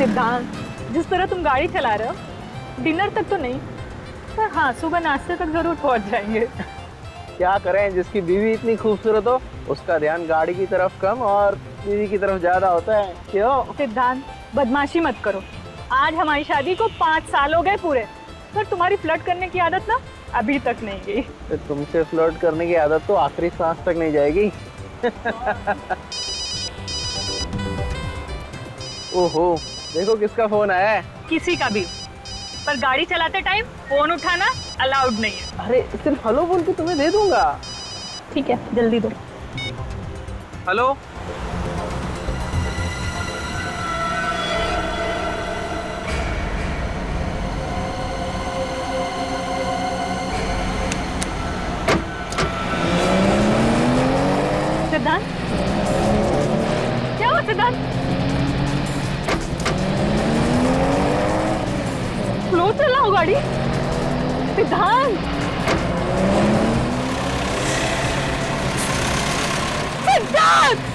सिद्धांत, जिस तरह तुम गाड़ी चला रहे हो, डिनर तक तो नहीं, पर हाँ सुबह नाश्ते तक जरूर पहुंच जाएंगे। क्या करें, जिसकी बीवी इतनी खूबसूरत हो उसका ध्यान गाड़ी की तरफ कम और बीवी की तरफ ज्यादा होता है। क्यों? सिद्धांत, बदमाशी मत करो। आज हमारी शादी को 5 साल हो गए पूरे, पर तुम्हारी फ्लर्ट करने की आदत ना अभी तक नहीं गई। तो तुमसे फ्लर्ट करने की आदत तो आखिरी सांस तक नहीं जाएगी। ओहो, देखो किसका फोन आया है। किसी का भी, पर गाड़ी चलाते टाइम फोन उठाना अलाउड नहीं है। अरे सिर्फ हेलो बोल के तुम्हें दे दूंगा। ठीक है, जल्दी दो। हेलो। सिद्धांत, क्या हुआ सिद्धांत? स्लो चलाओ गाड़ी सिद्धांत। सिद्धांत,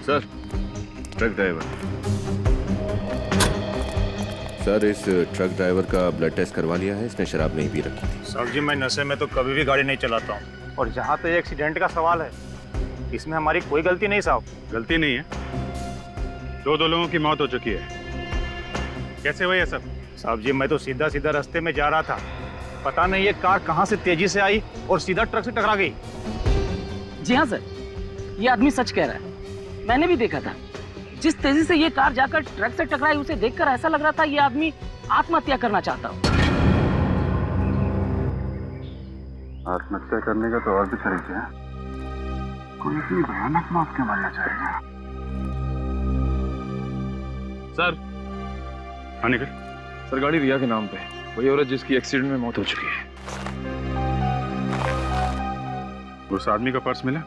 सर, ट्रक ड्राइवर। सर, इस ट्रक ड्राइवर का ब्लड टेस्ट करवा लिया है, इसने शराब नहीं पी रखी थी। सर जी, मैं नशे में तो कभी भी गाड़ी नहीं चलाता हूँ। और जहाँ पे एक्सीडेंट का सवाल है, इसमें हमारी कोई गलती नहीं साहब। गलती नहीं है, दो लोगों की मौत हो चुकी है। कैसे हुआ ये सब? साहब जी, मैं तो सीधा सीधा रास्ते में जा रहा था, पता नहीं ये कार कहाँ से तेजी से आई और सीधा ट्रक से टकरा गई। जी हाँ सर, ये आदमी सच कह रहा है, मैंने भी देखा था। जिस तेजी से ये कार जाकर ट्रक से टकराई, उसे देखकर ऐसा लग रहा था ये आदमी आत्महत्या करना चाहता हो। आत्महत्या करने का तो और भी तरीके हैं। कोई इतनी भयानक मौत क्यों मरना चाहेगा? सर, हाँ निकल। सर, गाड़ी रिया के नाम पे है, वही औरत जिसकी एक्सीडेंट में मौत हो चुकी है। उस आदमी का पर्स मिला?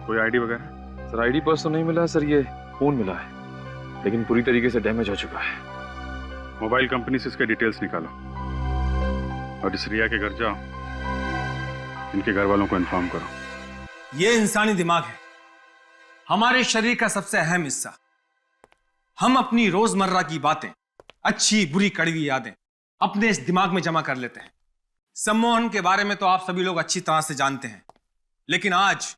कोई आईडी वगैरह? सर, आईडी पर्स तो नहीं मिला सर, ये फोन मिला है, लेकिन पूरी तरीके से डैमेज हो चुका है। मोबाइल कंपनी से इसके डिटेल्स निकालो और इस रिया के घर जाओ, इनके घर वालों को इन्फॉर्म करो। ये इंसानी दिमाग है, हमारे शरीर का सबसे अहम हिस्सा। हम अपनी रोजमर्रा की बातें, अच्छी बुरी कड़वी यादें अपने इस दिमाग में जमा कर लेते हैं। सम्मोहन के बारे में तो आप सभी लोग अच्छी तरह से जानते हैं, लेकिन आज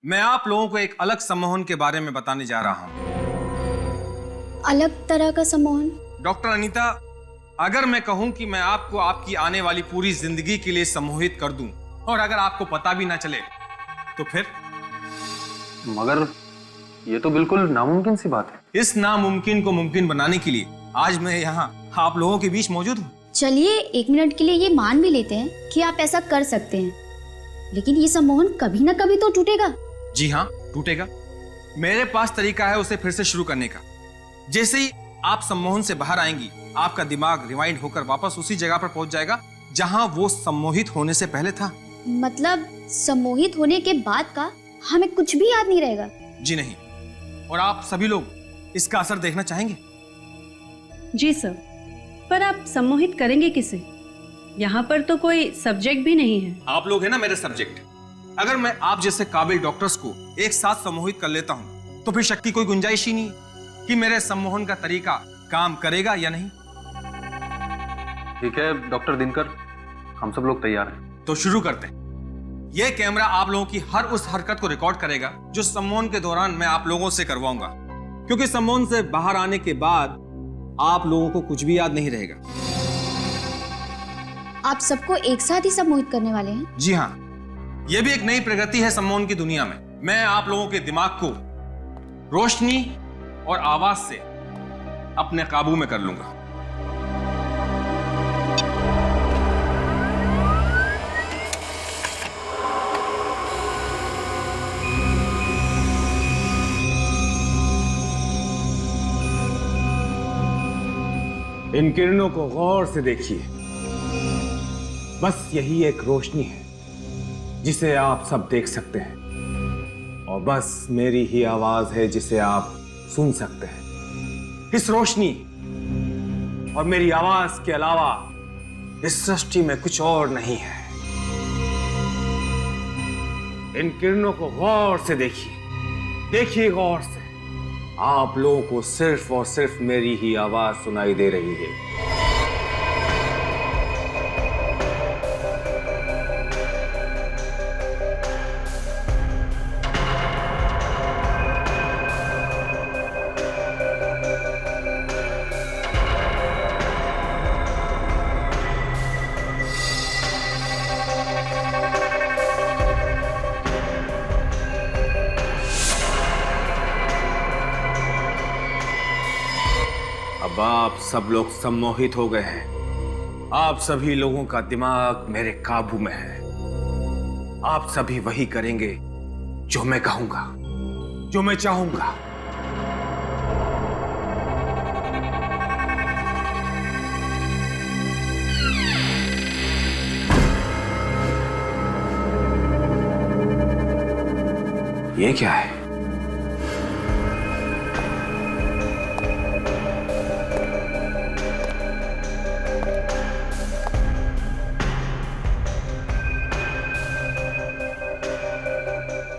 मैं आप लोगों को एक अलग सम्मोहन के बारे में बताने जा रहा हूं। अलग तरह का सम्मोहन? डॉक्टर अनीता, अगर मैं कहूं कि मैं आपको आपकी आने वाली पूरी जिंदगी के लिए सम्मोहित कर दूं और अगर आपको पता भी ना चले तो फिर? मगर ये तो बिल्कुल नामुमकिन सी बात है। इस नामुमकिन को मुमकिन बनाने के लिए आज मैं यहाँ आप लोगों के बीच मौजूद हूँ। चलिए 1 मिनट के लिए ये मान भी लेते हैं कि आप ऐसा कर सकते हैं, लेकिन ये सम्मोहन कभी ना कभी तो टूटेगा। जी हाँ, टूटेगा। मेरे पास तरीका है उसे फिर से शुरू करने का। जैसे ही आप सम्मोहन से बाहर आएंगी, आपका दिमाग रिवाइंड होकर वापस उसी जगह पर पहुंच जाएगा जहां वो सम्मोहित होने से पहले था। मतलब सम्मोहित होने के बाद का हमें कुछ भी याद नहीं रहेगा? जी नहीं। और आप सभी लोग इसका असर देखना चाहेंगे? जी सर, पर आप सम्मोहित करेंगे किसे? यहाँ पर तो कोई सब्जेक्ट भी नहीं है। आप लोग हैं ना मेरे सब्जेक्ट। अगर मैं आप जैसे काबिल डॉक्टर्स को एक साथ सम्मोहित कर लेता हूँ तो फिर शक की कोई गुंजाइश ही नहीं कि मेरे सम्मोहन का तरीका काम करेगा या नहीं। ठीक है डॉक्टर दिनकर, हम सब लोग तैयार हैं। तो शुरू करते हैं। यह कैमरा आप लोगों की हर उस हरकत को रिकॉर्ड करेगा जो सम्मोहन के दौरान मैं आप लोगों से करवाऊंगा, क्योंकि सम्मोहन से बाहर आने के बाद आप लोगों को कुछ भी याद नहीं रहेगा। आप सबको एक साथ ही सम्मोहित करने वाले हैं? जी हाँ, यह भी एक नई प्रगति है सम्मोहन की दुनिया में। मैं आप लोगों के दिमाग को रोशनी और आवाज से अपने काबू में कर लूंगा। इन किरणों को गौर से देखिए। बस यही एक रोशनी है जिसे आप सब देख सकते हैं, और बस मेरी ही आवाज है जिसे आप सुन सकते हैं। इस रोशनी और मेरी आवाज के अलावा इस सृष्टि में कुछ और नहीं है। इन किरणों को गौर से देखिए, देखिए गौर से। आप लोगों को सिर्फ और सिर्फ मेरी ही आवाज सुनाई दे रही है। अब आप सब लोग सम्मोहित हो गए हैं। आप सभी लोगों का दिमाग मेरे काबू में है। आप सभी वही करेंगे जो मैं कहूंगा, जो मैं चाहूंगा। ये क्या है?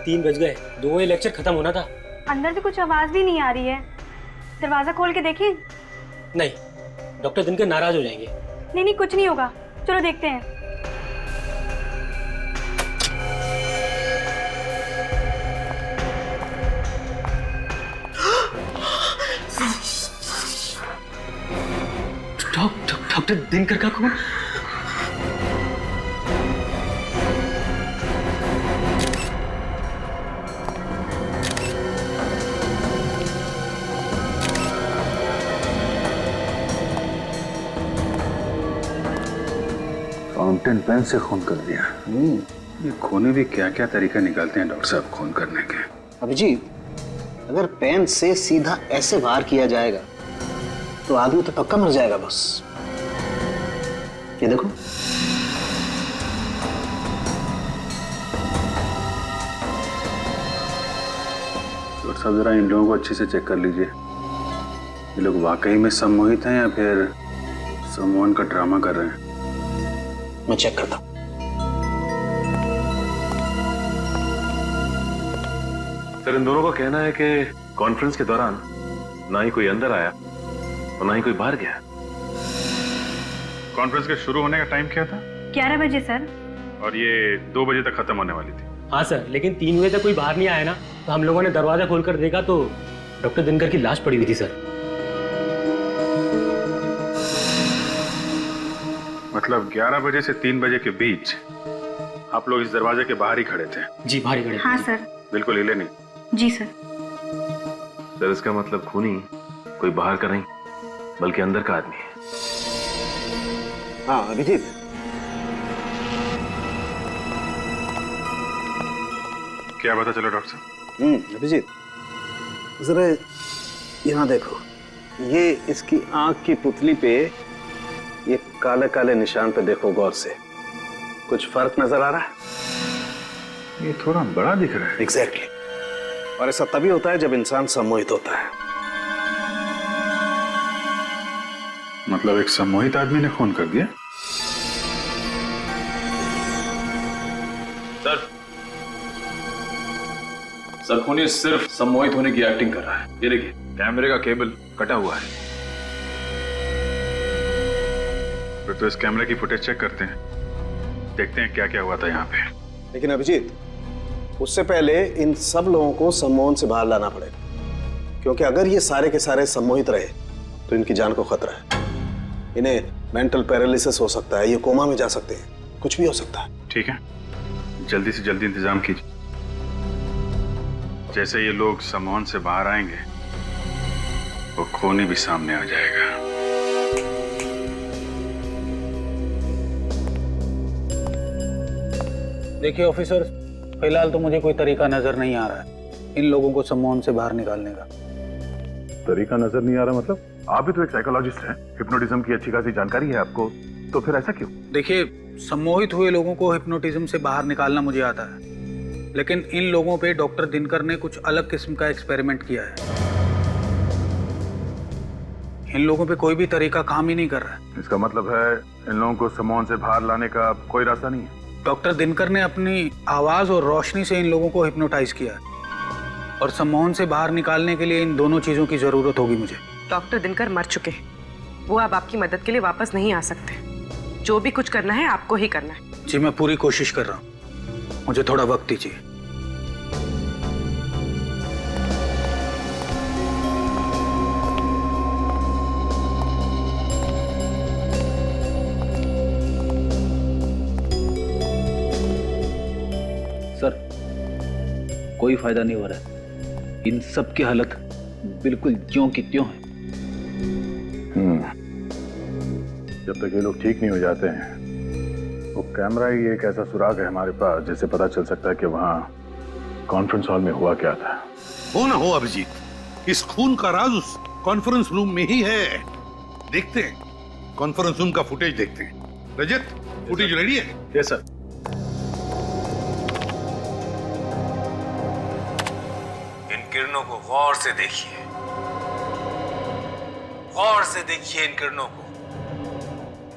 तीन बज गए, 2 बजे लेक्चर खत्म होना था। अंदर से कुछ आवाज भी नहीं आ रही है। दरवाजा खोल के देखिए। नहीं, डॉक्टर दिनकर नाराज हो जाएंगे। नहीं नहीं, कुछ नहीं होगा, चलो देखते हैं। डॉक्टर दिनकर का कौन? फाउंटेन पेन से खून कर दिया। ये खूनी भी क्या क्या तरीका निकालते हैं डॉक्टर साहब खून करने के। अभिजीत, अगर पेन से सीधा ऐसे वार किया जाएगा तो आदमी तो पक्का मर जाएगा। बस ये देखो, डॉक्टर साहब जरा इन लोगों को अच्छे से चेक कर लीजिए। ये लोग वाकई में सम्मोहित हैं या फिर सम्मोहन का ड्रामा कर रहे हैं। मैं चेक करता हूं। सर, इन दोनों का कहना है कि कॉन्फ्रेंस के दौरान ना ही कोई अंदर आया और ना ही कोई बाहर गया। कॉन्फ्रेंस के शुरू होने का टाइम क्या था? 11 बजे सर। और ये 2 बजे तक खत्म होने वाली थी। हाँ सर, लेकिन 3 बजे तक कोई बाहर नहीं आया ना, तो हम लोगों ने दरवाजा खोलकर देखा तो डॉक्टर दिनकर की लाश पड़ी हुई थी सर। मतलब 11 बजे से 3 बजे के बीच आप लोग इस दरवाजे के बाहर ही खड़े थे? जी, बाहर ही खड़े। हाँ सर। बिल्कुल हिले नहीं? जी सर। सर, इसका मतलब खूनी कोई बाहर का नहीं बल्कि अंदर का आदमी है। हाँ अभिजीत, क्या पता चला डॉक्टर साहब? अभिजीत जरा यहाँ देखो, ये इसकी आंख की पुतली पे ये काले काले निशान पे देखो गौर से। कुछ फर्क नजर आ रहा है? ये थोड़ा बड़ा दिख रहा है। एग्जैक्टली। और ऐसा तभी होता है जब इंसान सम्मोहित होता है। मतलब एक सम्मोहित आदमी ने खून कर दिया? सर, खूनी सिर्फ सम्मोहित होने की एक्टिंग कर रहा है। ये देखिए, कैमरे का केबल कटा हुआ है। फिर तो इस कैमरे की फुटेज चेक करते हैं, देखते हैं क्या क्या हुआ था यहाँ पे। लेकिन अभिजीत, उससे पहले इन सब लोगों को सम्मोहन से बाहर लाना पड़ेगा, क्योंकि अगर ये सारे के सारे सम्मोहित रहे तो इनकी जान को खतरा है। इन्हें मेंटल पैरालिसिस हो सकता है, ये कोमा में जा सकते हैं, कुछ भी हो सकता है। ठीक है, जल्दी से जल्दी इंतजाम कीजिए। जैसे ये लोग सम्मोहन से बाहर आएंगे वो खूनी भी सामने आ जाएगा। देखिए ऑफिसर, फिलहाल तो मुझे कोई तरीका नजर नहीं आ रहा है इन लोगों को सम्मोहन से बाहर निकालने का। तरीका नजर नहीं आ रहा मतलब? आप भी तो एक साइकोलॉजिस्ट हैं, हिप्नोटिज्म की अच्छी खासी जानकारी है आपको, तो फिर ऐसा क्यों? देखिए, सम्मोहित हुए लोगों को हिप्नोटिज्म से बाहर निकालना मुझे आता है, लेकिन इन लोगों पे डॉक्टर दिनकर ने कुछ अलग किस्म का एक्सपेरिमेंट किया है। इन लोगों पे कोई भी तरीका काम ही नहीं कर रहा है। इसका मतलब है इन लोगों को सम्मोहन से बाहर लाने का कोई रास्ता नहीं है? डॉक्टर दिनकर ने अपनी आवाज और रोशनी से इन लोगों को हिप्नोटाइज किया है, और सम्मोहन से बाहर निकालने के लिए इन दोनों चीजों की जरूरत होगी मुझे। डॉक्टर दिनकर मर चुके हैं, वो अब आपकी मदद के लिए वापस नहीं आ सकते। जो भी कुछ करना है आपको ही करना है। जी, मैं पूरी कोशिश कर रहा हूँ, मुझे थोड़ा वक्त दीजिए। सर, कोई फायदा नहीं हो रहा है। इन सब की हालत बिल्कुल ज्यों की त्यों है। जब तक ये लोग ठीक नहीं हो जाते हैं, वो कैमरा ही एक ऐसा सुराग है हमारे पास जिससे पता चल सकता है कि वहाँ कॉन्फ्रेंस हॉल में हुआ क्या था। हो ना हो अभिजीत, इस खून का राज उस कॉन्फ्रेंस रूम में ही है। देखते हैं, कॉन्फ्रेंस रूम का फुटेज देखते हैं। रजत, फुटेज रेडी है? Yes sir. इन किरणों को गौर से देखिए, गौर से देखिए इन किरणों को।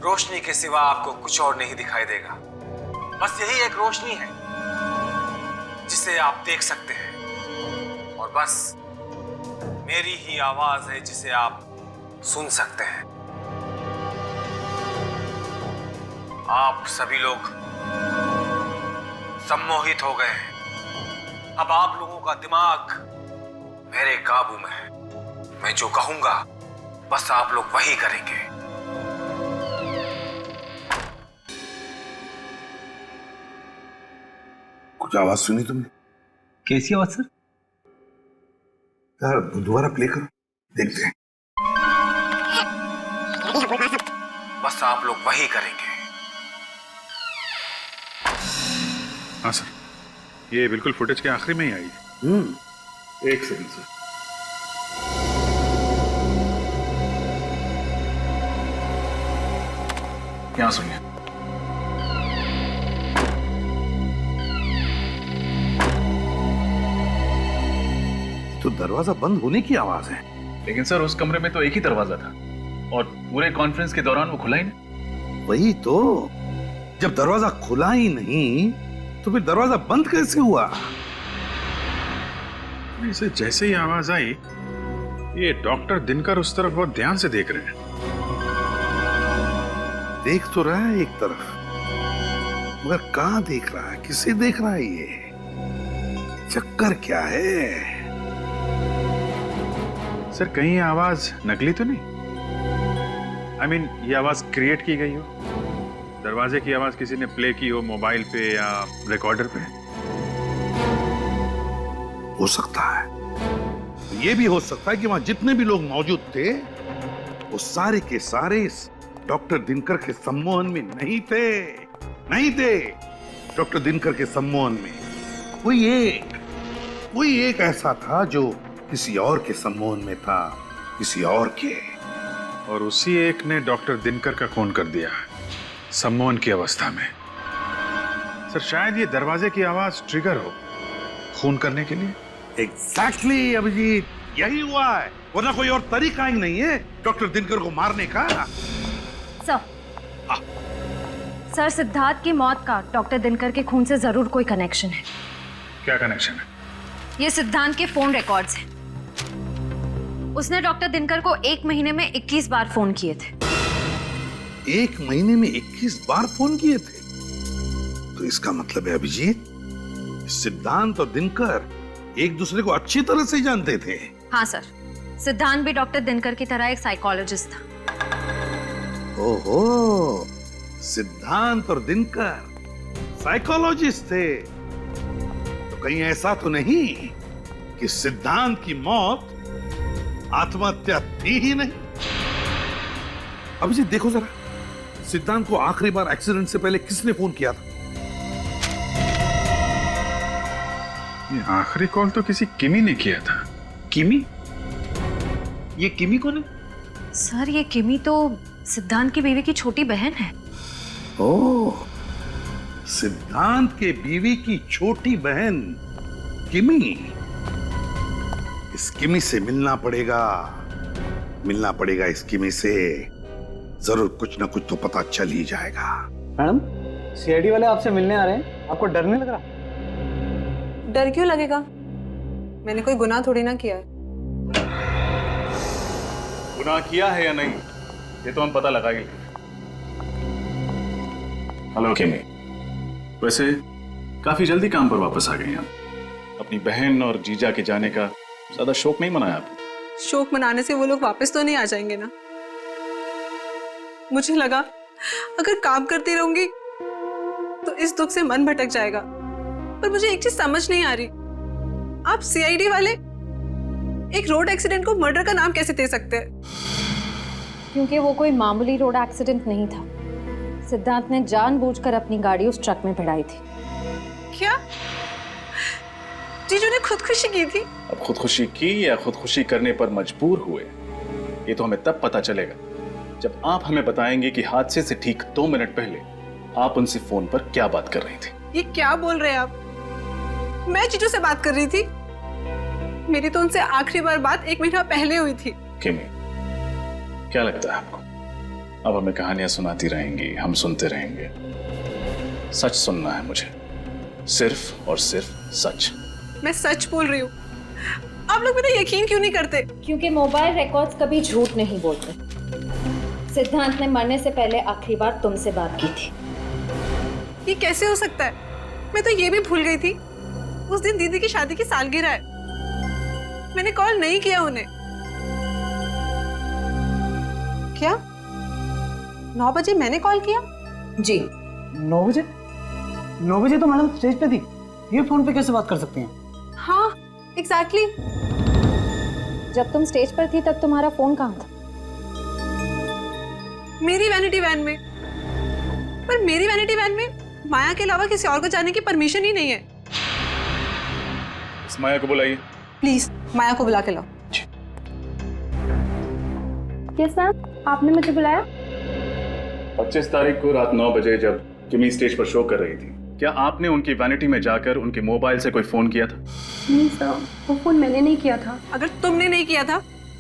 रोशनी के सिवा आपको कुछ और नहीं दिखाई देगा। बस यही एक रोशनी है जिसे आप देख सकते हैं, और बस मेरी ही आवाज है जिसे आप सुन सकते हैं। आप सभी लोग सम्मोहित हो गए हैं। अब आप लोगों का दिमाग मेरे काबू में है। मैं जो कहूंगा बस आप लोग वही करेंगे। कुछ आवाज सुनी तुमने? कैसी आवाज सर? यार दोबारा प्ले करो, देखते हैं। बस आप लोग वही करेंगे। हाँ सर, ये बिल्कुल फुटेज के आखिरी में ही आई है। एक सेकंड सर। यहाँ सुनिए। तो दरवाजा बंद होने की आवाज है। लेकिन सर, उस कमरे में तो एक ही दरवाजा था, और पूरे कॉन्फ्रेंस के दौरान वो खुला ही नहीं। वही तो, जब दरवाजा खुला ही नहीं तो फिर दरवाजा बंद कैसे हुआ? इसे जैसे ही आवाज आई, ये डॉक्टर दिनकर उस तरफ बहुत ध्यान से देख रहे हैं। देख तो रहा है एक तरफ, मगर कहां देख रहा है, किसे देख रहा है? ये चक्कर क्या है? सर, कहीं ये आवाज नकली तो नहीं? I mean, ये आवाज क्रिएट की गई हो? दरवाजे की आवाज किसी ने प्ले की हो मोबाइल पे या रिकॉर्डर पे? हो सकता है। ये भी हो सकता है कि वहां जितने भी लोग मौजूद थे, वो सारे के सारे इस डॉक्टर दिनकर के सम्मोहन में नहीं थे। डॉक्टर दिनकर के सम्मोहन में कोई एक ऐसा था जो किसी और के सम्मोहन में था, किसी और के। और उसी एक ने डॉक्टर दिनकर का खून कर दिया सम्मोहन की अवस्था में। सर, शायद ये दरवाजे की आवाज ट्रिगर हो खून करने के लिए। एग्जैक्टली अभिजीत, यही हुआ है, वरना कोई और तरीका ही नहीं है डॉक्टर दिनकर को मारने का। सर, सिद्धार्थ की मौत का डॉक्टर दिनकर के खून से जरूर कोई कनेक्शन है। क्या कनेक्शन है? ये सिद्धांत के फोन रिकॉर्ड्स हैं। उसने डॉक्टर दिनकर को 1 महीने में 21 बार फोन किए थे। 1 महीने में 21 बार फोन किए थे? तो इसका मतलब है अभिजीत, सिद्धांत और दिनकर एक दूसरे को अच्छी तरह से जानते थे। हाँ सर, सिद्धांत भी डॉक्टर दिनकर की तरह एक साइकोलॉजिस्ट था। ओहो, सिद्धांत और दिनकर साइकोलॉजिस्ट थे। तो कहीं ऐसा तो नहीं कि सिद्धांत की मौत आत्महत्या थी ही नहीं? अभिजीत देखो जरा, सिद्धांत को आखिरी बार एक्सीडेंट से पहले किसने फोन किया था? ये आखिरी कॉल तो किसी किमी ने किया था। किमी? ये किमी कौन है? सर ये किमी तो सिद्धांत की बीवी की छोटी बहन है। ओह, सिद्धांत के बीवी की छोटी बहन किमी। इस किमी से मिलना पड़ेगा इस किमी से। जरूर कुछ ना कुछ तो पता चल ही जाएगा। मैडम, सीआईडी वाले आपसे मिलने आ रहे हैं, आपको डर नहीं लग रहा? डर क्यों लगेगा? मैंने कोई गुनाह थोड़ी ना किया है। गुनाह किया है या नहीं ये तो हम पता लगाएंगे। हेलो किमी, वैसे काफी जल्दी काम पर वापस आ गए आप। अपनी बहन और जीजा के जाने का ज्यादा शौक नहीं मनाया आपने? शोक मनाने से वो लोग वापस तो नहीं आ जाएंगे ना। मुझे लगा अगर काम करती रहूंगी तो इस दुख से मन भटक जाएगा, पर मुझे एक चीज समझ नहीं आ रही, आप सीआईडी वाले एक रोड एक्सीडेंट को मर्डर का नाम कैसे दे सकते हैं? क्योंकि वो कोई मामूली रोड एक्सीडेंट नहीं था। सिद्धांत ने जानबूझकर अपनी गाड़ी उस ट्रक में भिड़ाई थी। क्या जीजू ने खुदकुशी की थी? अब खुदकुशी की या खुदकुशी करने पर मजबूर हुए ये तो हमें तब पता चलेगा जब आप हमें बताएंगे कि हादसे से ठीक 2 मिनट पहले आप उनसे फोन पर क्या बात कर रही थी। ये क्या बोल रहे हैं आप? मैं जीजू से बात कर रही थी। मेरी तो उनसे आखिरी बार बात 1 महीना पहले हुई थी। किमी, क्या लगता है आपको अब हमें कहानियां सुनाती रहेंगी, हम सुनते रहेंगे? सच सुनना है मुझे, सिर्फ और सिर्फ सच। मैं सच बोल रही हूँ। आप लोग मेरा यकीन क्यों नहीं करते? क्योंकि मोबाइल रिकॉर्ड्स कभी झूठ नहीं बोलते। सिद्धांत ने मरने से पहले आखिरी बार तुमसे बात की थी। ये कैसे हो सकता है? मैं तो ये भी भूल गई थी उस दिन दीदी की शादी की सालगिरह है। मैंने कॉल नहीं किया उन्हें। क्या 9 बजे मैंने कॉल किया? जी 9 बजे? 9 बजे तो मैडम स्टेज पे थी, ये फोन पे कैसे बात कर सकती हैं? हाँ एग्जैक्टली। जब तुम स्टेज पर थी तब तुम्हारा फोन कहाँ था? मेरी वैनिटी वैन में। पर मेरी वैनिटी वैन में माया के अलावा किसी और को जाने की परमिशन ही नहीं है। इस माया को बुलाइए प्लीज, माया को बुला के लाओ। यस मैम, आपने मुझे बुलाया? 25 तारीख को रात 9 बजे जब किमी स्टेज पर शो कर रही थी, क्या आपने उनकी वैनिटी में जाकर उनके मोबाइल से कोई फोन किया था? नहीं सर, वो फोन मैंने नहीं किया था। अगर तुमने नहीं किया था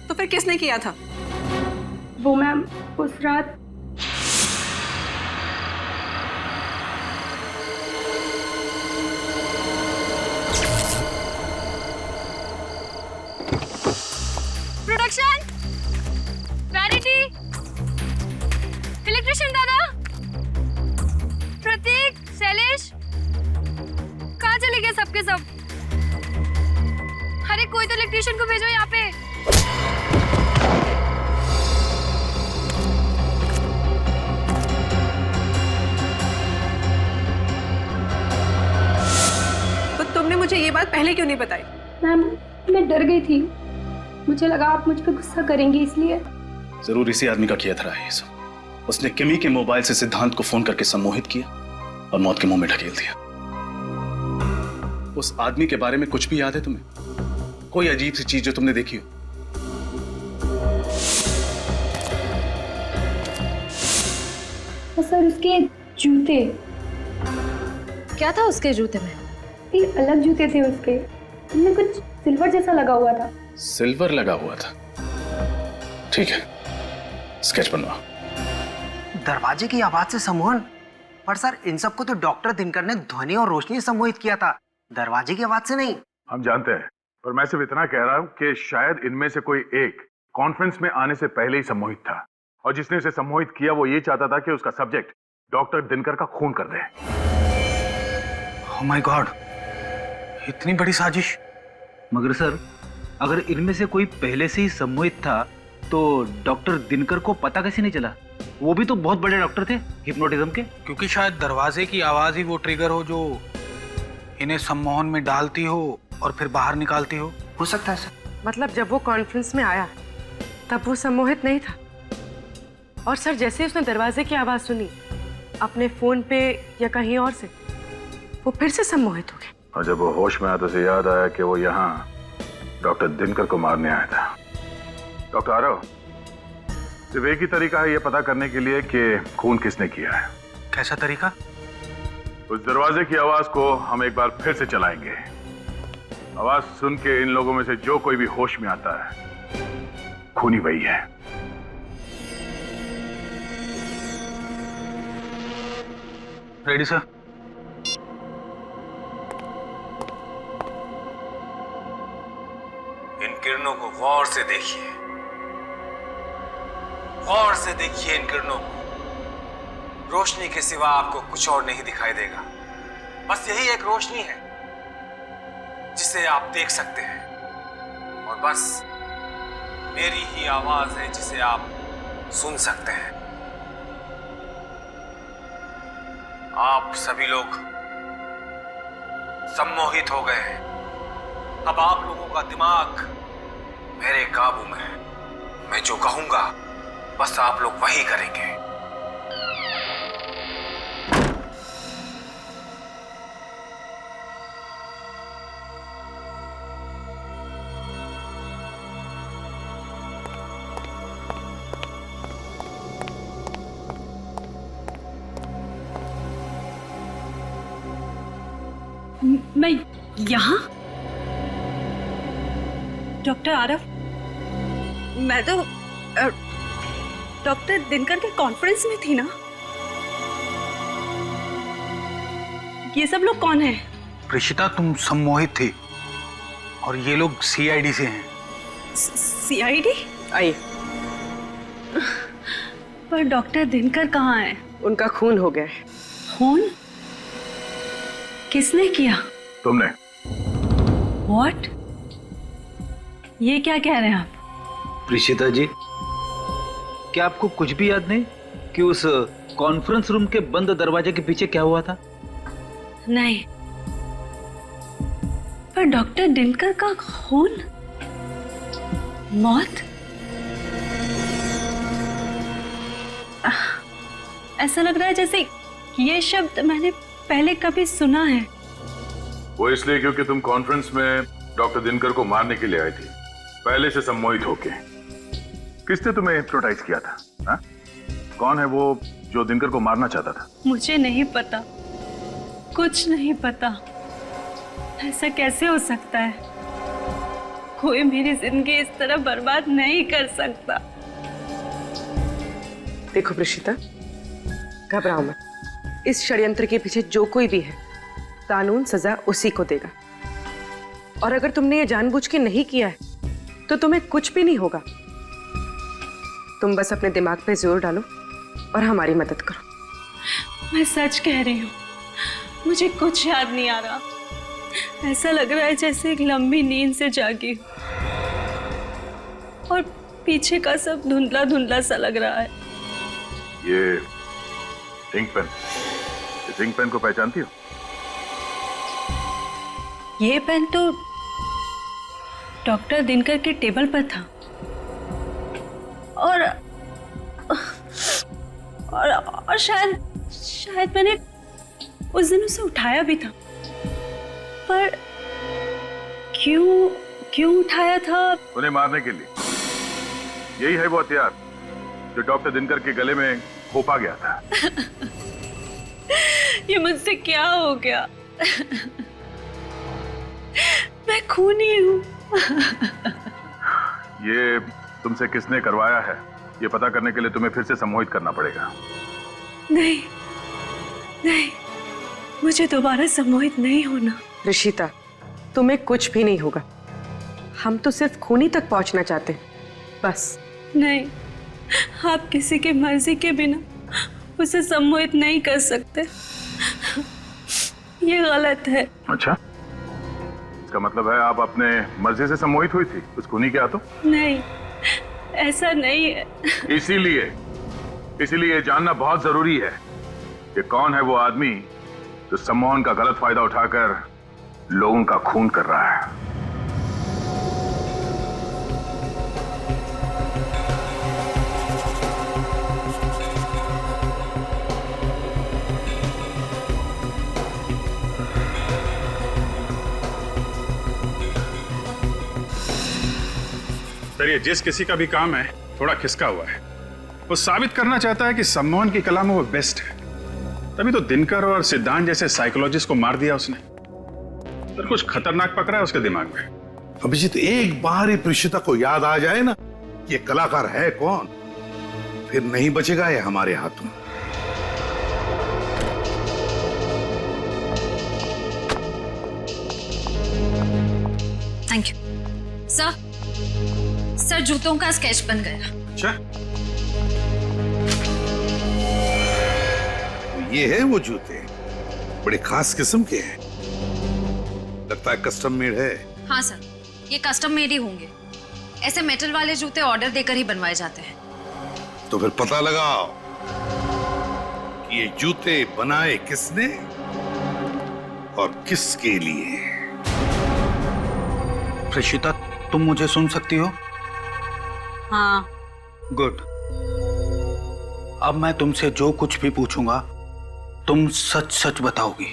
तो फिर किसने किया था? वो मैम उस रात प्रोडक्शन, वैनिटी, इलेक्ट्रिशियन दादा, प्रतीक, शैलेश, कहाँ चले गए सबके सब? अरे कोई तो इलेक्ट्रिशियन को भेजो यहाँ पे। तो तुमने मुझे ये बात पहले क्यों नहीं बताई? मैम मैं डर गई थी, मुझे लगा आप मुझ पर गुस्सा करेंगी इसलिए। जरूर इसी आदमी का किया था ये सब। उसने किमी के मोबाइल से सिद्धांत को फोन करके सम्मोहित किया और मौत के मुंह में ढकेल दिया। उस आदमी के बारे में कुछ भी याद है तुम्हें? कोई अजीब सी चीज जो तुमने देखी हो? सर उसके जूते। क्या था उसके जूते में? ये अलग जूते थे उसके, उनमें कुछ सिल्वर जैसा लगा हुआ था। सिल्वर लगा हुआ था? ठीक है, स्केच बनवा। दरवाजे की आवाज से सम्मोहन? पर सर इन सबको तो डॉक्टर दिनकर ने ध्वनि और रोशनी से सम्मोहित किया था, दरवाजे की आवाज से नहीं। हम जानते हैं, पर मैं सिर्फ इतना कह रहा हूं कि शायद इनमें से कोई एक कॉन्फ्रेंस में आने से पहले ही सम्मोहित था, और जिसने उसे सम्मोहित किया वो ये चाहता था कि उसका सब्जेक्ट डॉक्टर दिनकर का खून कर दे। ओह माय गॉड, इतनी बड़ी साजिश। मगर सर अगर इनमें से कोई पहले से ही सम्मोहित था तो डॉक्टर दिनकर को पता कैसे नहीं चला? वो भी तो बहुत बड़े डॉक्टर थे हिप्नोटिज्म के। क्योंकि शायद दरवाजे की आवाज ही वो ट्रिगर हो जो इन्हें सम्मोहन में डालती हो और फिर बाहर निकालती हो। हो सकता है सर। मतलब जब वो कॉन्फ्रेंस में आया तब वो सम्मोहित नहीं था, और सर जैसे उसने दरवाजे की आवाज सुनी अपने फोन पे या कहीं और से, वो फिर से सम्मोहित हो गए। और जब वो होश में आया तो उसे याद आया कि वो यहाँ डॉक्टर दिनकर को मारने आया था। डॉक्टर आरव, सिर्फ एक ही तरीका है ये पता करने के लिए कि खून किसने किया है। कैसा तरीका? उस दरवाजे की आवाज को हम एक बार फिर से चलाएंगे। आवाज सुन के इन लोगों में से जो कोई भी होश में आता है, खूनी वही है। Ready sir. इन किरणों को गौर से देखिए, गौर से देखिए इन किरणों को। रोशनी के सिवा आपको कुछ और नहीं दिखाई देगा। बस यही एक रोशनी है जिसे आप देख सकते हैं, और बस मेरी ही आवाज है जिसे आप सुन सकते हैं। आप सभी लोग सम्मोहित हो गए हैं। अब आप लोगों का दिमाग मेरे काबू में है। मैं जो कहूंगा बस आप लोग वही करेंगे। मैं यहाँ? डॉक्टर आरफ, मैं तो डॉक्टर दिनकर के कॉन्फ्रेंस में थी ना। ये सब लोग कौन है? प्रीशिता, तुम सम्मोहित थी और ये लोग सीआईडी से हैं। सीआईडी? आइए। पर डॉक्टर दिनकर कहाँ है? उनका खून हो गया है। खून? किसने किया? तुमने। What? ये क्या कह रहे हैं आप? प्रीशिता जी, क्या आपको कुछ भी याद नहीं कि उस कॉन्फ्रेंस रूम के बंद दरवाजे के पीछे क्या हुआ था? नहीं, पर डॉक्टर दिनकर का खून, मौत, ऐसा लग रहा है जैसे ये शब्द मैंने पहले कभी सुना है। वो इसलिए क्योंकि तुम कॉन्फ्रेंस में डॉक्टर दिनकर को मारने के लिए आई थी, पहले से सम्मोहित होके। किसने तुम्हें हिप्नोटाइज किया था? हा? कौन है वो जो दिनकर को मारना चाहता था? मुझे नहीं पता, कुछ नहीं पता। ऐसा कैसे हो सकता है? कोई मेरी जिंदगी इस तरह बर्बाद नहीं कर सकता। देखो प्रीशिता, घबराओ मत। इस षड्यंत्र के पीछे जो कोई भी है, कानून सजा उसी को देगा। और अगर तुमने ये जानबूझ के नहीं किया है तो तुम्हें कुछ भी नहीं होगा। तुम बस अपने दिमाग पे जोर डालो और हमारी मदद करो। मैं सच कह रही हूँ, मुझे कुछ याद नहीं आ रहा। ऐसा लग रहा है जैसे एक लंबी नींद से जागी और पीछे का सब धुंधला धुंधला सा लग रहा है। ये इंक पेन, इस इंक पेन को पहचानती हो? ये पेन तो डॉक्टर दिनकर के टेबल पर था और शायद मैंने उस दिन उसे उठाया भी था। पर क्यों उठाया था? उन्हें मारने के लिए। यही है वो हथियार जो डॉक्टर दिनकर के गले में खोपा गया था। ये मुझसे क्या हो गया? मैं खूनी हूँ। ये तुमसे किसने करवाया है, ये पता करने के लिए तुम्हें फिर से सम्मोहित करना पड़ेगा। नहीं, मुझे दोबारा सम्मोहित नहीं होना। ऋषिता, तुम्हें कुछ भी नहीं होगा। हम तो सिर्फ खूनी तक पहुंचना चाहते हैं, बस। नहीं, आप किसी की मर्जी के बिना उसे सम्मोहित नहीं कर सकते। ये गलत है। अच्छा, इसका मतलब है आप अपने मर्जी से सम्मोहित हुई थी उस खूनी के हाथों? नहीं, ऐसा नहीं है। इसीलिए जानना बहुत जरूरी है कि कौन है वो आदमी जो सम्मोहन का गलत फायदा उठाकर लोगों का खून कर रहा है। सर, ये जिस किसी का भी काम है थोड़ा खिसका हुआ है। वो साबित करना चाहता है कि सम्मोहन की कला में वो बेस्ट है। तभी तो दिनकर और सिद्धांत जैसे साइकोलॉजिस्ट को मार दिया उसने। पर कुछ खतरनाक पकड़ा है उसके दिमाग में। अभिजीत, एक बार ही प्रीशिता को याद आ जाए ना ये कलाकार है कौन, फिर नहीं बचेगा ये हमारे हाथों। थैंक यू सर जूतों का स्केच बन गया। अच्छा, ये है वो जूते, बड़े खास किस्म के हैं, लगता है कस्टम मेड है। हाँ सर, ये कस्टम मेड ही होंगे। ऐसे मेटल वाले जूते ऑर्डर देकर ही बनवाए जाते हैं। तो फिर पता लगाओ कि ये जूते बनाए किसने और किसके लिए। प्रीशिता, तुम मुझे सुन सकती हो? हाँ। गुड। अब मैं तुमसे जो कुछ भी पूछूंगा तुम सच सच बताओगी।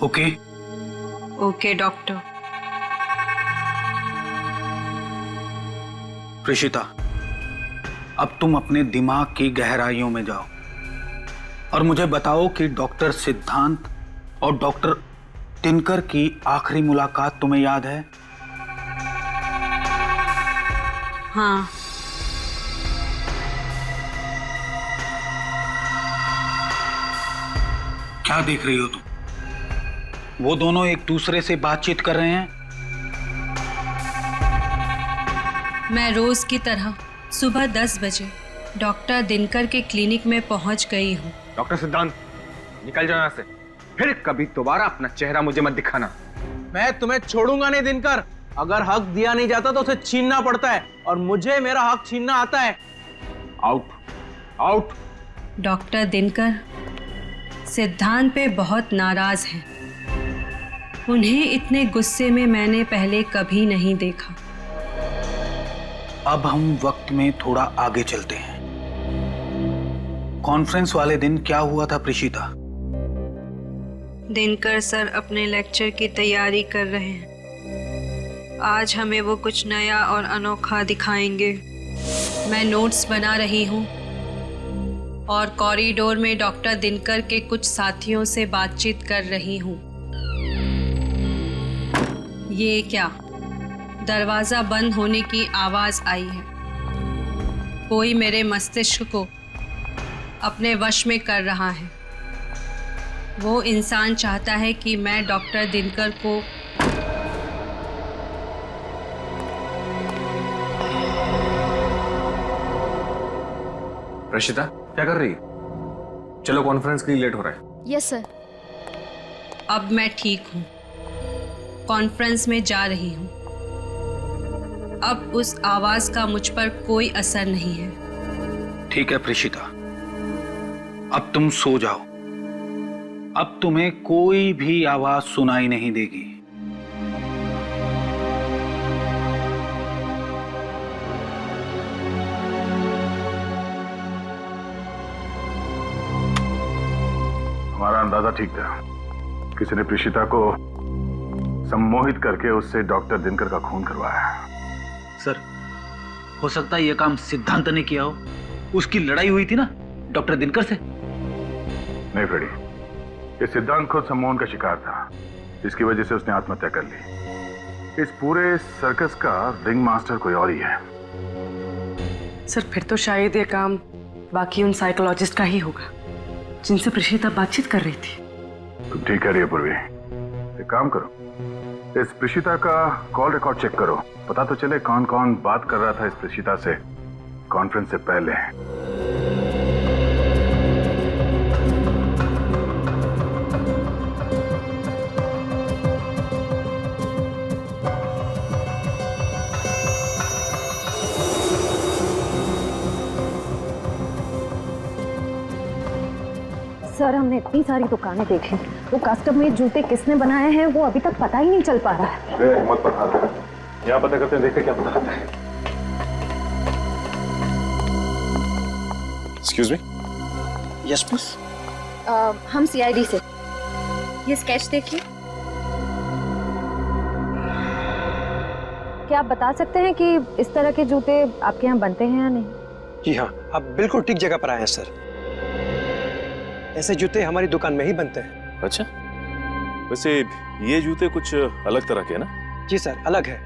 ओके? Okay doctor. प्रीशिता, अब तुम अपने दिमाग की गहराइयों में जाओ और मुझे बताओ कि डॉक्टर सिद्धांत और डॉक्टर दिनकर की आखिरी मुलाकात तुम्हें याद है? हाँ। क्या देख रही हो तुम? वो दोनों एक दूसरे से बातचीत कर रहे हैं। मैं रोज की तरह सुबह 10 बजे डॉक्टर दिनकर के क्लिनिक में पहुंच गई हूँ। डॉक्टर सिद्धांत, निकल जाओ यहाँ से। फिर कभी दोबारा अपना चेहरा मुझे मत दिखाना। मैं तुम्हें छोड़ूंगा नहीं दिनकर। अगर हक दिया नहीं जाता तो उसे छीनना पड़ता है और मुझे मेरा हक छीनना आता है। Out, out. डॉक्टर दिनकर सिद्धांत पे बहुत नाराज हैं। उन्हें इतने गुस्से में मैंने पहले कभी नहीं देखा। अब हम वक्त में थोड़ा आगे चलते हैं। कॉन्फ्रेंस वाले दिन क्या हुआ था प्रीशिता? दिनकर सर अपने लेक्चर की तैयारी कर रहे हैं। आज हमें वो कुछ नया और अनोखा दिखाएंगे। मैं नोट्स बना रही हूँ और कॉरिडोर में डॉक्टर दिनकर के कुछ साथियों से बातचीत कर रही हूँ। ये क्या? दरवाजा बंद होने की आवाज आई है। कोई मेरे मस्तिष्क को अपने वश में कर रहा है। वो इंसान चाहता है कि मैं डॉक्टर दिनकर को रशिदा, क्या कर रही है? चलो, कॉन्फ्रेंस के लिए लेट हो रहा है। Yes sir. अब मैं ठीक हूँ। कॉन्फ्रेंस में जा रही हूँ। अब उस आवाज का मुझ पर कोई असर नहीं है। ठीक है प्रीशिता, अब तुम सो जाओ। अब तुम्हें कोई भी आवाज सुनाई नहीं देगी। हमारा अंदाजा ठीक था। किसी ने प्रीशिता को सम्मोहित करके उससे डॉक्टर दिनकर का खून करवाया। सर, हो सकता है यह काम सिद्धांत ने किया हो। उसकी लड़ाई हुई थी ना डॉक्टर दिनकर से। नहीं फ्रेडी, ये सिद्धांत खुद सम्मोहन का शिकार था, जिसकी वजह से उसने आत्महत्या कर ली। इस पूरे सर्कस का रिंग मास्टर कोई और ही है। सर, फिर तो शायद ये काम बाकी उन साइकोलॉजिस्ट का ही होगा जिनसे प्रीशिता बातचीत कर रही थी। तुम ठीक कह रही है पूर्वी। एक काम करो, इस प्रीशिता का कॉल रिकॉर्ड चेक करो। पता तो चले कौन कौन बात कर रहा था इस प्रीशिता से कॉन्फ्रेंस से पहले। सर, हमने इतनी सारी दुकानें देखी, वो कस्टम मेड जूते किसने बनाए हैं वो अभी तक पता ही नहीं चल पा रहा है। मत पता, यहाँ पता करते हैं, देखते क्या पता करते हैं। Excuse me. Yes please. हम सीआईडी से। ये स्केच देखिए। क्या आप बता सकते हैं कि इस तरह के जूते आपके यहाँ बनते हैं या नहीं? जी हाँ, आप बिल्कुल ठीक जगह पर आए हैं सर। ऐसे जूते हमारी दुकान में ही बनते हैं। अच्छा, वैसे ये जूते कुछ अलग तरह के हैं ना? जी सर, अलग है,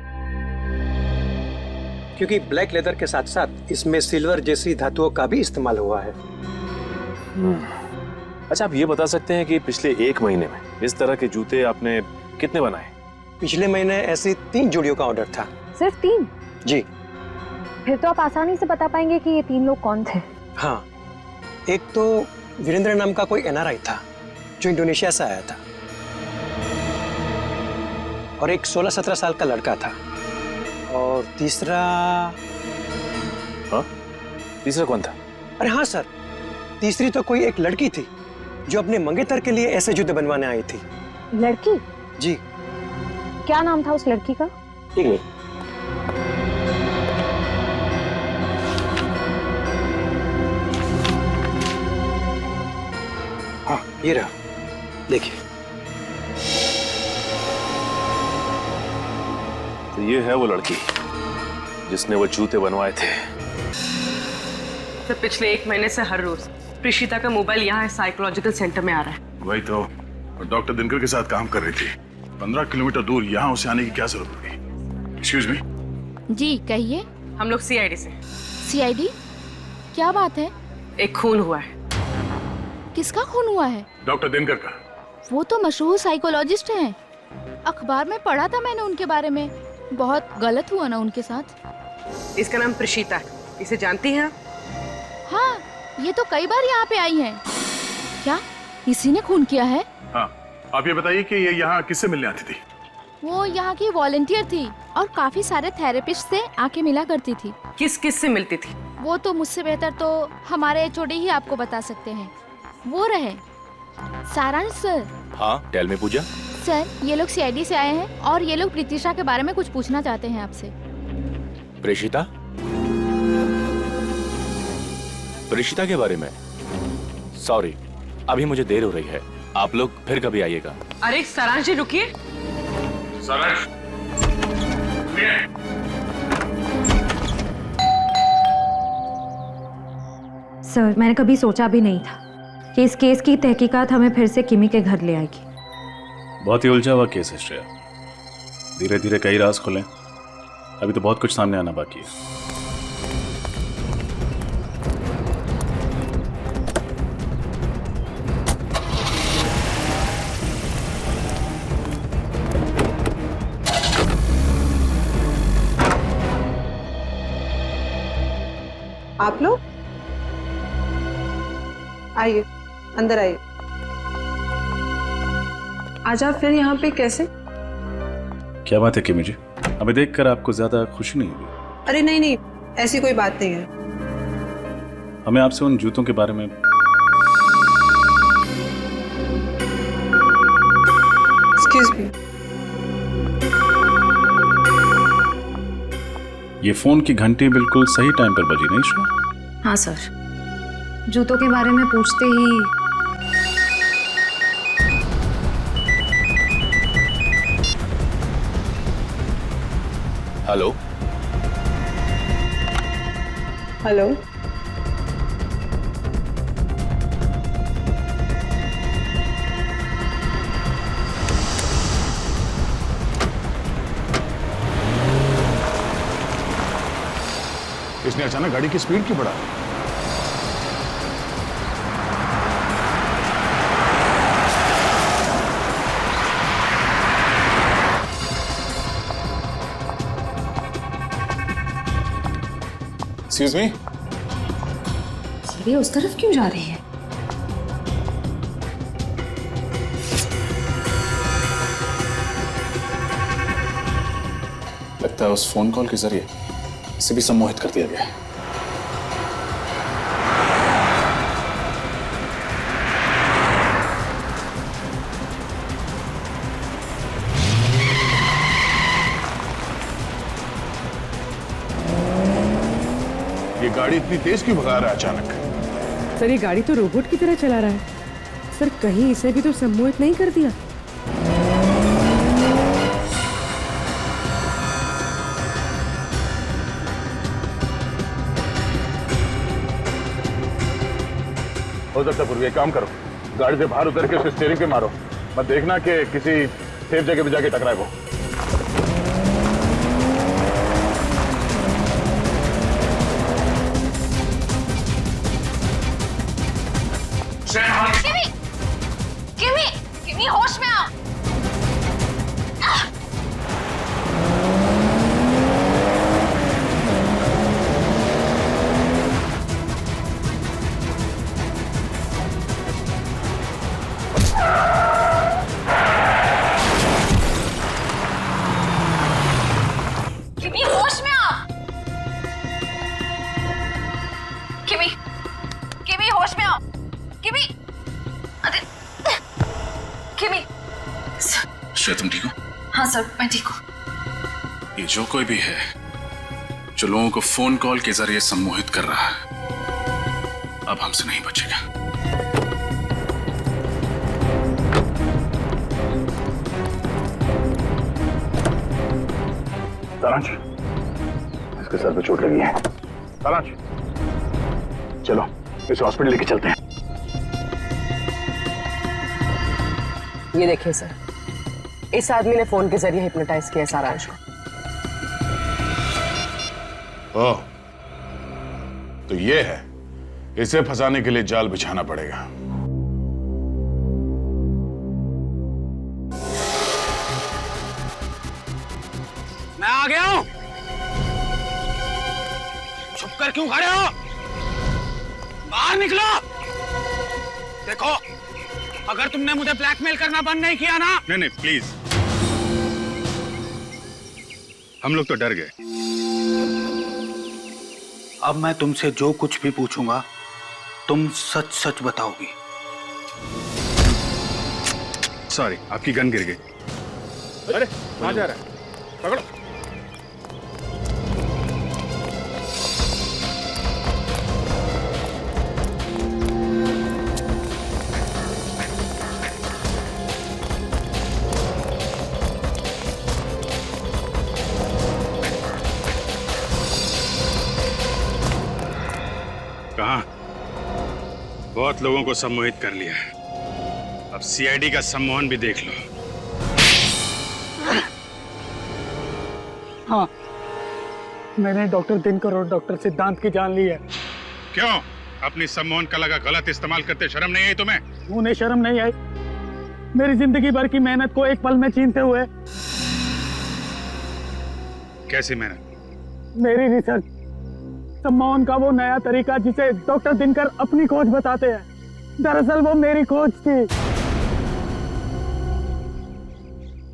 क्योंकि ब्लैक लेदर के साथ साथ इसमें सिल्वर जैसी धातुओं का भी इस्तेमाल हुआ है। अच्छा, आप ये बता सकते हैं कि पिछले 1 महीने में इस तरह के जूते आपने कितने बनाए? पिछले महीने ऐसी 3 जोड़ियों का ऑर्डर था। सिर्फ 3? जी। फिर तो आप आसानी से बता पाएंगे कि ये 3 लोग कौन थे। हाँ, एक तो वीरेंद्र नाम का कोई NRI था जो इंडोनेशिया से आया था, और एक 16-17 साल का लड़का था, और तीसरा... हाँ? तीसरा कौन था? अरे हाँ सर, तीसरी तो कोई एक लड़की थी जो अपने मंगेतर के लिए ऐसे जूते बनवाने आई थी। लड़की? जी। क्या नाम था उस लड़की का? एक मिनट। हाँ, ये रहा, देखिए। तो ये है वो लड़की जिसने वो जूते बनवाए थे। तो पिछले 1 महीने से हर रोज प्रीशिता का मोबाइल यहाँ साइकोलॉजिकल सेंटर में आ रहा है। वही तो, डॉक्टर दिनकर के साथ काम कर रही थी। 15 किलोमीटर दूर यहाँ उसे आने की क्या जरूरत पड़ी? Excuse me. जी कहिए। हम लोग CID से। CID? क्या बात है? एक खून हुआ है। किसका खून हुआ है? डॉक्टर दिनकर का। वो तो मशहूर साइकोलॉजिस्ट हैं। अखबार में पढ़ा था मैंने उनके बारे में। बहुत गलत हुआ ना उनके साथ। इसका नाम प्रीशिता है, इसे जानती हैं आप? हाँ, ये तो कई बार यहाँ पे आई है। क्या इसी ने खून किया है? हाँ, आप ये बताइए कि ये यहाँ किससे मिलने आती थी? वो यहाँ की वॉलंटियर थी और काफी सारे थेरेपिस्ट से आके मिला करती थी। किस किस से मिलती थी? वो तो मुझसे बेहतर तो हमारे HOD ही आपको बता सकते हैं। वो रहे सारांश सर। हाँ, टेल मी पूजा। सर, ये लोग CID से आए हैं और ये लोग प्रीतिशा के बारे में कुछ पूछना चाहते हैं आपसे। प्रेषिता? प्रेषिता के बारे में? सॉरी, अभी मुझे देर हो रही है, आप लोग फिर कभी आइएगा। अरे सारांश जी रुकिए। सारांश, सर, मैंने कभी सोचा भी नहीं था कि इस केस की तहकीकात हमें फिर से किमी के घर ले आएगी। बहुत ही उलझा हुआ केस है श्रेया, धीरे धीरे कई राज खुले, अभी तो बहुत कुछ सामने आना बाकी है। आप लोग आइए, अंदर आइए। आज आप फिर यहाँ पे कैसे? क्या बात है किमी जी, हमें देखकर आपको ज्यादा खुशी नहीं हुई? अरे नहीं नहीं, ऐसी कोई बात नहीं है। हमें आपसे उन जूतों के बारे में... एक्सक्यूज मी। ये फोन की घंटी बिल्कुल सही टाइम पर बजी, नहीं श्रेया? हाँ सर, जूतों के बारे में पूछते ही हेलो। हेलो। इसने अचानक गाड़ी की स्पीड क्यों बढ़ा? Excuse me. ये उस तरफ क्यों जा रही है? लगता है उस फोन कॉल के जरिए इसे भी सम्मोहित कर दिया गया है। ये गाड़ी इतनी तेज क्यों भगा रहा है अचानक? सर, ये गाड़ी तो रोबोट की तरह चला रहा है। सर, कहीं इसे भी तो सम्मोहित नहीं कर दिया? हो सकता पूर्वी, एक काम करो, गाड़ी से बाहर उतर के उसके स्टीयरिंग पे मारो, मत देखना कि किसी सेफ जगह पे जाके टकराए वो। किमी, किमी, किमी होश में आओ। किमी होश में आओ। किमी, किमी होश में आओ। किमी, अरे, किमी। श्रेया तुम ठीक हो? हाँ सर, मैं ठीक हूँ। ये जो कोई भी है जो लोगों को फोन कॉल के जरिए सम्मोहित कर रहा है, अब हमसे नहीं बचेगा। सारांश, इसके सर पे चोट लगी है। सारांश, चलो इसे हॉस्पिटल लेके चलते हैं। ये देखिए सर, इस आदमी ने फोन के जरिए हिप्नोटाइज किया सारांश को। ओह, तो ये है, इसे फंसाने के लिए जाल बिछाना पड़ेगा। मैं आ गया हूं। छुप कर क्यों खड़े हो? बाहर निकलो। देखो, अगर तुमने मुझे ब्लैकमेल करना बंद नहीं किया ना। नहीं नहीं प्लीज, हम लोग तो डर गए। अब मैं तुमसे जो कुछ भी पूछूंगा तुम सच सच बताओगी। सॉरी, आपकी गन गिर गई। अरे कहां जा रहा है? पकड़ो। कहां? बहुत लोगों को सम्मोहित कर लिया है, अब सीआईडी का सम्मोहन भी देख लो। हाँ, मैंने डॉक्टर दिनकर और डॉक्टर सिद्धांत की जान ली है। क्यों? अपनी सम्मोहन कला का गलत इस्तेमाल करते शर्म नहीं आई तुम्हें? उन्हें शर्म नहीं आई? मेरी जिंदगी भर की मेहनत को एक पल में छीनते हुए। कैसी मेहनत? मेरी रिसर्च, सम्मोहन का वो नया तरीका जिसे डॉक्टर दिनकर अपनी खोज बताते हैं, दरअसल वो मेरी खोज थी।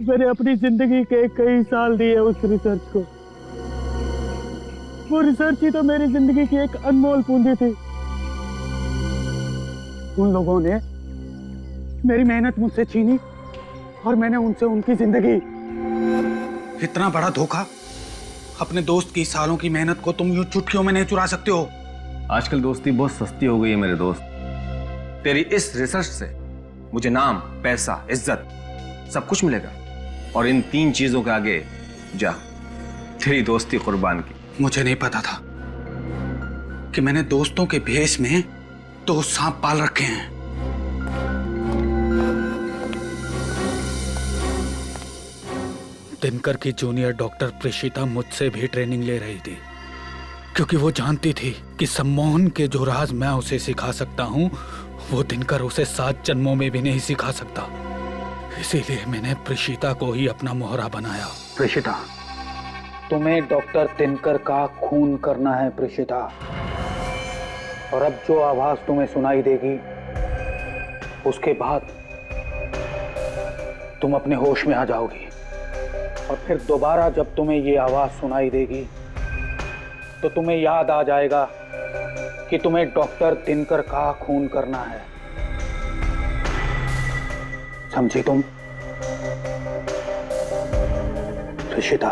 मैंने अपनी जिंदगी के कई साल दिए उस रिसर्च को। वो रिसर्च ही तो मेरी जिंदगी की एक अनमोल पूंजी थी। उन लोगों ने मेरी मेहनत मुझसे छीनी और मैंने उनसे उनकी जिंदगी। इतना बड़ा धोखा? अपने दोस्त की सालों की मेहनत को तुम यूं चुटकियों में नहीं चुरा सकते हो। आजकल दोस्ती बहुत सस्ती हो गई है मेरे दोस्त। तेरी इस रिसर्च से मुझे नाम, पैसा, इज्जत सब कुछ मिलेगा, और इन 3 चीजों के आगे जा तेरी दोस्ती कुर्बान की। मुझे नहीं पता था कि मैंने दोस्तों के भेष में 2 सांप पाल रखे हैं। दिनकर की जूनियर डॉक्टर प्रेषिता मुझसे भी ट्रेनिंग ले रही थी, क्योंकि वो जानती थी कि सम्मोहन के जो राज मैं उसे सिखा सकता हूँ वो दिनकर उसे 7 जन्मों में भी नहीं सिखा सकता। इसीलिए मैंने प्रेषिता को ही अपना मोहरा बनाया। प्रेषिता, तुम्हें डॉक्टर दिनकर का खून करना है प्रेषिता, और अब जो आवाज तुम्हें सुनाई देगी उसके बाद तुम अपने होश में आ जाओगी, और फिर दोबारा जब तुम्हें ये आवाज सुनाई देगी तो तुम्हें याद आ जाएगा कि तुम्हें डॉक्टर दिनकर का खून करना है। समझी तुम? ऋषिता,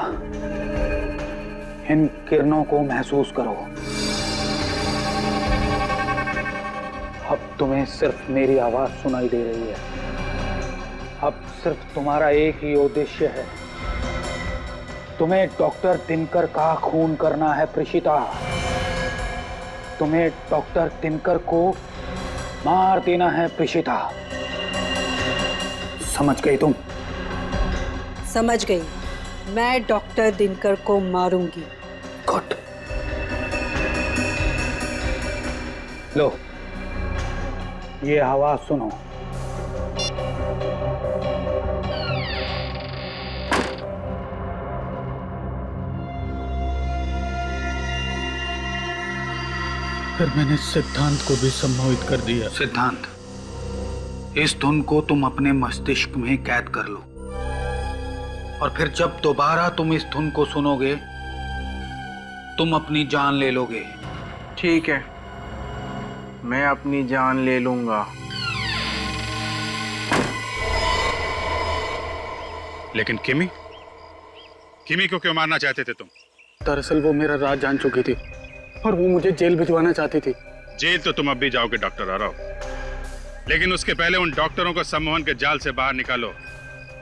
इन किरणों को महसूस करो। अब तुम्हें सिर्फ मेरी आवाज सुनाई दे रही है। अब सिर्फ तुम्हारा एक ही उद्देश्य है, तुम्हें डॉक्टर दिनकर का खून करना है प्रेषिता। तुम्हें डॉक्टर दिनकर को मार देना है प्रेषिता। समझ गई तुम? समझ गई। मैं डॉक्टर दिनकर को मारूंगी। गुड। लो, ये आवाज सुनो। फिर मैंने सिद्धांत को भी सम्मोहित कर दिया। सिद्धांत, इस धुन को तुम अपने मस्तिष्क में कैद कर लो, और फिर जब दोबारा तुम इस धुन को सुनोगे तुम अपनी जान ले लोगे। ठीक है, मैं अपनी जान ले लूंगा। लेकिन किमी को क्यों मारना चाहते थे तुम? दरअसल वो मेरा राज जान चुकी थी और वो मुझे जेल भिजवाना चाहती थी। जेल तो तुम अब भी जाओगे डॉक्टर आरव, लेकिन उसके पहले उन डॉक्टरों को सम्मोहन के जाल से बाहर निकालो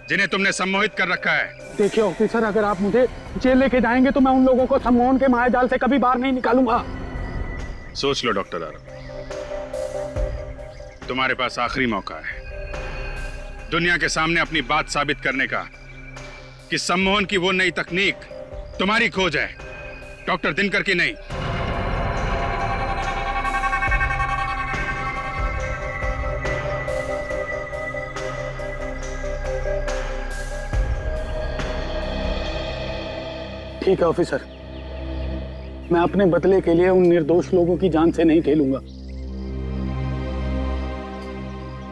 जिन्हें तुमने सम्मोहित कर रखा है। देखिए ऑफिसर, अगर आप मुझे जेल लेके जाएंगे तो मैं उन लोगों को सम्मोहन के मायाजाल से कभी बाहर नहीं निकालूंगा। सोच लो डॉक्टर आरव, तुम्हारे पास आखिरी मौका है दुनिया के सामने अपनी बात साबित करने का कि सम्मोहन की वो नई तकनीक तुम्हारी खोज है, डॉक्टर दिनकर की नहीं। ठीक है ऑफिसर, मैं अपने बदले के लिए उन निर्दोष लोगों की जान से नहीं खेलूंगा।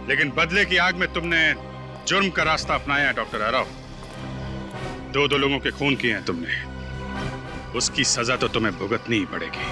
लेकिन बदले की आग में तुमने जुर्म का रास्ता अपनाया है डॉक्टर आरव। दो लोगों के खून किए हैं तुमने, उसकी सजा तो तुम्हें भुगतनी ही पड़ेगी।